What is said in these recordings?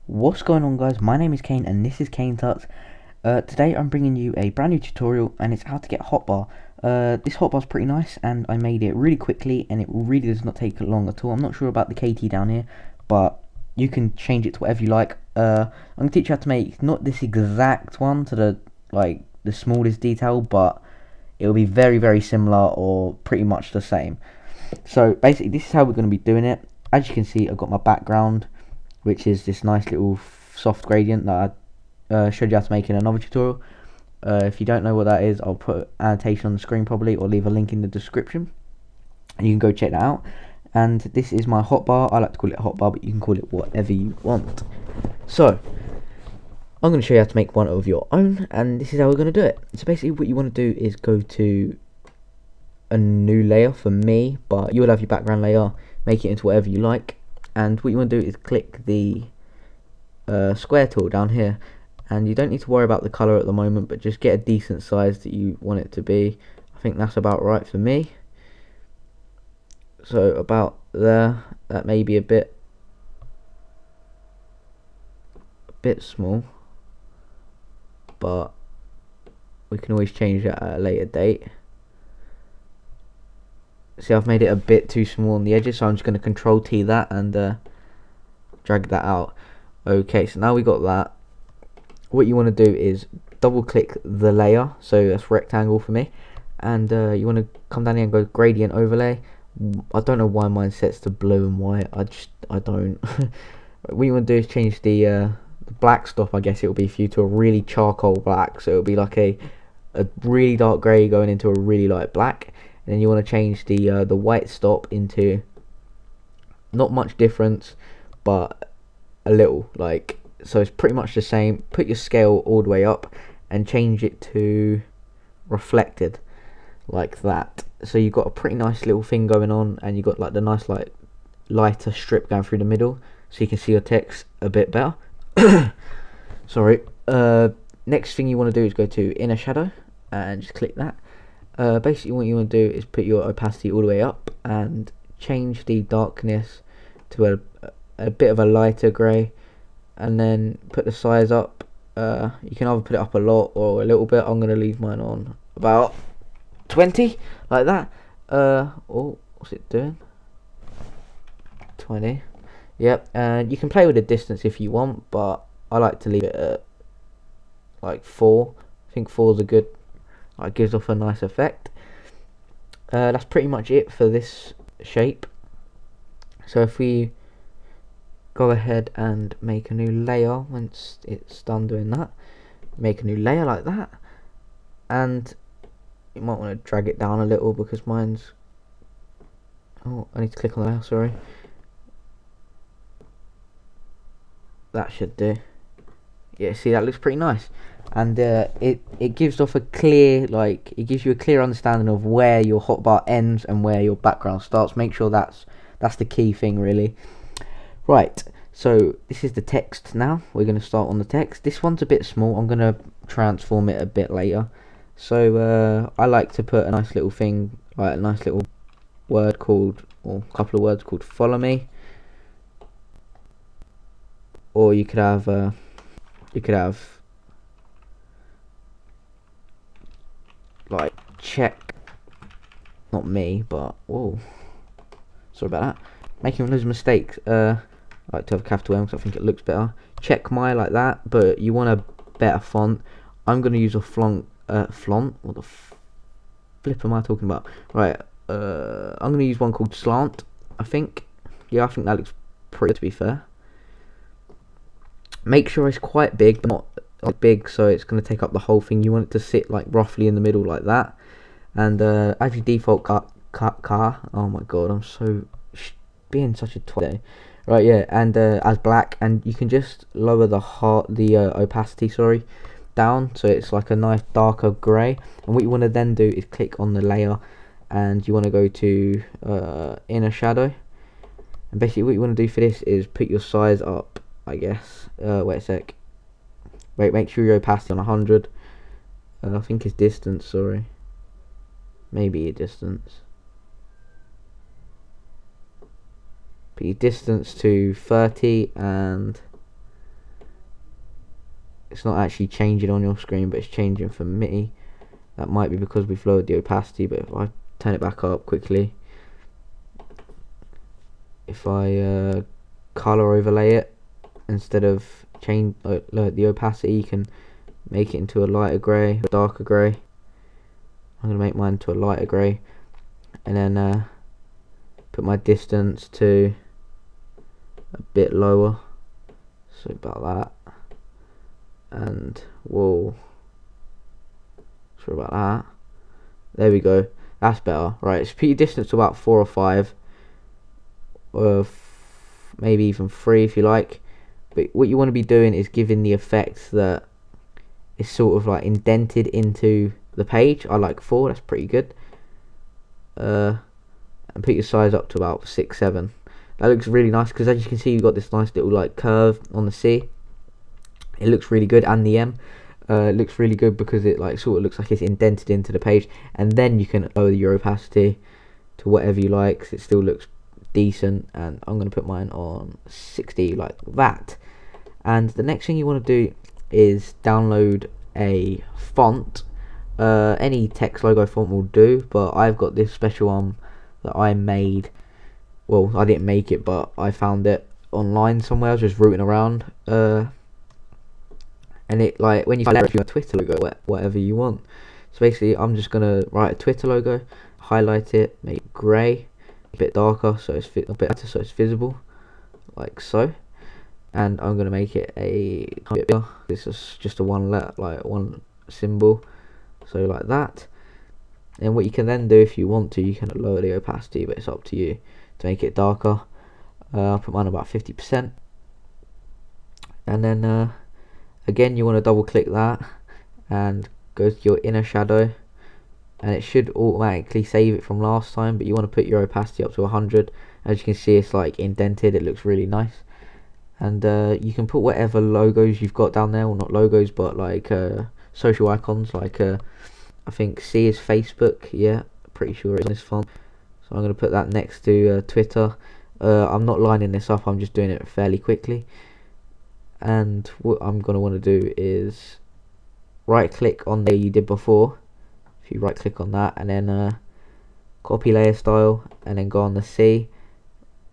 What's going on, guys? My name is Kane and this is Kane Tuts. Today I'm bringing you a brand new tutorial and it's how to get hotbar. This hotbar is pretty nice and I made it really quickly and it really does not take long at all. I'm not sure about the KT down here, but you can change it to whatever you like. I'm going to teach you how to make not this exact one to the smallest detail, but it will be very similar or pretty much the same. So basically this is how we're going to be doing it. As you can see, I've got my background, which is this nice little soft gradient that I showed you how to make in another tutorial. If you don't know what that is, I'll put annotation on the screen probably, or leave a link in the description and you can go check that out. And this is my hotbar. I like to call it hotbar, but you can call it whatever you want. So I'm going to show you how to make one of your own, and this is how we're going to do it. So basically what you want to do is go to a new layer for me, but you will have your background layer, make it into whatever you like. And what you want to do is click the square tool down here, and you don't need to worry about the color at the moment, but just get a decent size that you want it to be. I think that's about right for me, so about there. That may be a bit small, but we can always change that at a later date. See, I've made it a bit too small on the edges, so I'm just going to Control T that and drag that out. Okay, so now we got that. What you want to do is double click the layer, so that's rectangle for me, and you want to come down here and go gradient overlay. I don't know why mine sets to blue and white. I don't. What you want to do is change the black stop, I guess it will be for you, to a really charcoal black, so it'll be like a really dark grey going into a really light black. And then you want to change the white stop into not much difference, but a little, like, so it's pretty much the same. Put your scale all the way up and change it to reflected, like that. So you've got a pretty nice little thing going on, and you've got like the nice like lighter strip going through the middle, so you can see your text a bit better. Sorry. Next thing you want to do is go to inner shadow and just click that. Basically what you want to do is put your opacity all the way up and change the darkness to a bit of a lighter grey, and then put the size up. You can either put it up a lot or a little bit. I'm going to leave mine on about 20, like that. Oh, what's it doing? 20. Yep. And you can play with the distance if you want, but I like to leave it at like 4. I think 4 is a good, it gives off a nice effect. That's pretty much it for this shape. So if we go ahead and make a new layer, once it's done doing that, make a new layer like that, and you might want to drag it down a little because mine's, oh, I need to click on the layer, sorry. That should do. Yeah, see, that looks pretty nice, and it gives off a clear, like, it gives you a clear understanding of where your hotbar ends and where your background starts. Make sure that's the key thing, really. Right, so this is the text now. We're going to start on the text. This one's a bit small. I'm going to transform it a bit later. So I like to put a nice little thing, like a nice little word called, or a couple of words called follow me. Or you could have like check, not me, but whoa, sorry about that, making loads of mistakes. I like to have a capital M because I think it looks better. Check my, like that, but you want a better font. I'm going to use a flont. What the flip am I talking about? Right, I'm going to use one called slant, I think. Yeah, I think that looks pretty, to be fair. Make sure it's quite big, but not like big so it's going to take up the whole thing. You want it to sit like roughly in the middle, like that. And actually default car. Oh my god, I'm so being such a twat. Right, yeah, and as black, and you can just lower the opacity, sorry, down so it's like a nice darker grey. And what you want to then do is click on the layer, and you want to go to inner shadow, and basically what you want to do for this is put your size up, I guess. Wait a sec. Wait, make sure your opacity on 100. I think it's distance, sorry. Maybe a distance. Put your distance to 30 and it's not actually changing on your screen, but it's changing for me. That might be because we've lowered the opacity, but if I turn it back up quickly, if I color overlay it instead of change lower the opacity, you can make it into a lighter grey, a darker grey. I'm gonna make mine to a lighter grey, and then put my distance to a bit lower, so about that, and we'll about that. There we go. That's better. Right, so put your distance to about 4 or 5, or maybe even 3 if you like. But what you want to be doing is giving the effect that is sort of like indented into the page. I like 4. That's pretty good. And put your size up to about 6, 7. That looks really nice because, as you can see, you've got this nice little like curve on the C. It looks really good, and the M. It looks really good because it like sort of looks like it's indented into the page, and then you can lower your opacity to whatever you like, so it still looks decent. And I'm going to put mine on 60 like that. And the next thing you want to do is download a font. Any text logo font will do, but I've got this special one that I made. Well, I didn't make it, but I found it online somewhere. I was just rooting around, and it like when you find a Twitter logo, whatever you want. So basically, I'm just gonna write a Twitter logo, highlight it, make it grey, a bit darker so it's a bit better so it's visible, like so. And I'm gonna make it a bit bigger. This is just a one letter, like one symbol, so like that. And what you can then do, if you want to, you can lower the opacity, but it's up to you to make it darker. I'll put mine about 50%, and then again, you want to double click that and go to your inner shadow, and it should automatically save it from last time, but you want to put your opacity up to 100. As you can see, it's like indented. It looks really nice. And you can put whatever logos you've got down there, or not logos, but like social icons, like I think C is Facebook. Yeah, pretty sure it's on this font. So I'm going to put that next to Twitter. I'm not lining this up, I'm just doing it fairly quickly. And what I'm going to want to do is right click on there you did before. If you right click on that, and then copy layer style, and then go on the C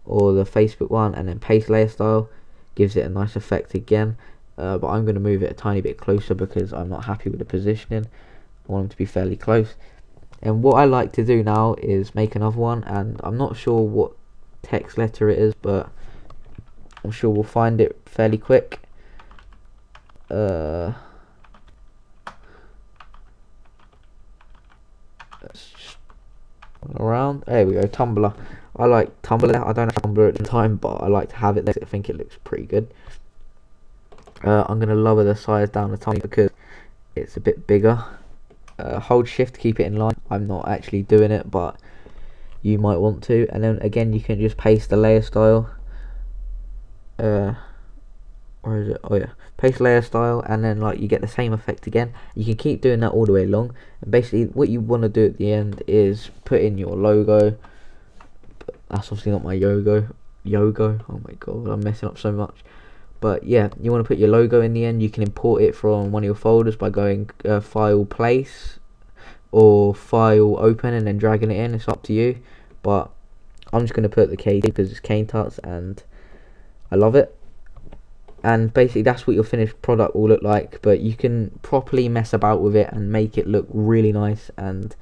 or the Facebook one, and then paste layer style. Gives it a nice effect again, but I'm going to move it a tiny bit closer because I'm not happy with the positioning. I want them to be fairly close. And what I like to do now is make another one, and I'm not sure what text letter it is, but I'm sure we'll find it fairly quick. Let's just around. There we go. Tumblr. I like Tumblr. I don't have Tumblr at the time, but I like to have it there. I think it looks pretty good. I'm gonna lower the size down a tiny because it's a bit bigger. Hold shift to keep it in line. I'm not actually doing it, but you might want to. And then again, you can just paste the layer style. Where is it? Oh yeah, paste layer style, and then like you get the same effect again. You can keep doing that all the way along, and basically what you want to do at the end is put in your logo. But that's obviously not my yogo. Oh my god, I'm messing up so much. But yeah, you want to put your logo in the end. You can import it from one of your folders by going file place or file open and then dragging it in. It's up to you, but I'm just going to put the KT because it's Cane Tuts and I love it. And basically that's what your finished product will look like, but you can properly mess about with it and make it look really nice, and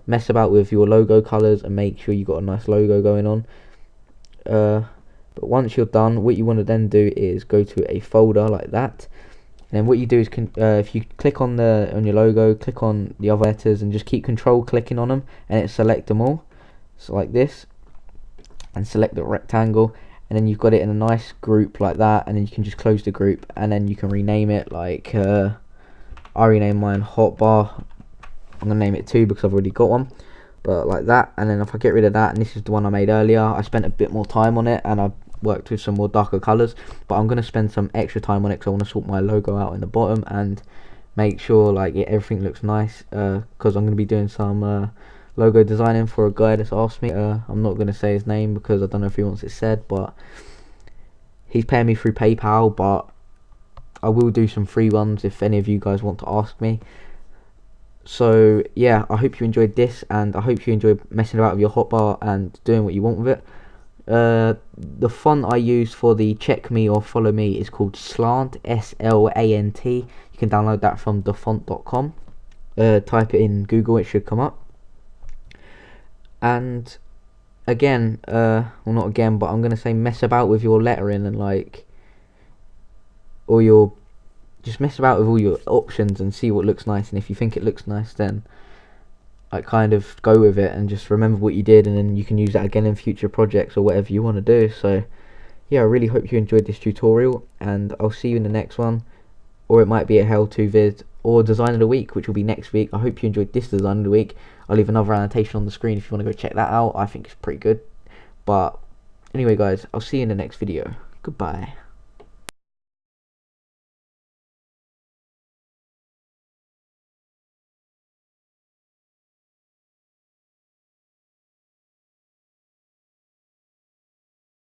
mess about with your logo colors and make sure you got a nice logo going on. But once you're done, what you want to then do is go to a folder like that, and then what you do is if you click on your logo, click on the other letters and just keep control clicking on them, and it select them all, so like this, and select the rectangle. And then you've got it in a nice group like that, and then you can just close the group, and then you can rename it. Like I rename mine HOTBAR. I'm gonna name it 2 because I've already got one, but like that. And then if I get rid of that, and this is the one I made earlier, I spent a bit more time on it and I worked with some more darker colors, but I'm gonna spend some extra time on it because I want to sort my logo out in the bottom and make sure like everything looks nice, because I'm gonna be doing some logo designing for a guy that's asked me. I'm not going to say his name because I don't know if he wants it said, but he's paying me through PayPal, but I will do some free ones if any of you guys want to ask me. So yeah, I hope you enjoyed this, and I hope you enjoyed messing about with your hotbar and doing what you want with it. The font I use for the check me or follow me is called Slant, SLANT. You can download that from thefont.com. Type it in Google, it should come up. And again, well, not again, but I'm gonna say mess about with your lettering and like, or your, just mess about with all your options and see what looks nice. And if you think it looks nice, then like kind of go with it and just remember what you did, and then you can use that again in future projects or whatever you want to do. So yeah, I really hope you enjoyed this tutorial, and I'll see you in the next one, or it might be a how-to vid or design of the week, which will be next week. I hope you enjoyed this design of the week. I'll leave another annotation on the screen if you want to go check that out. I think it's pretty good. But anyway guys, I'll see you in the next video. Goodbye.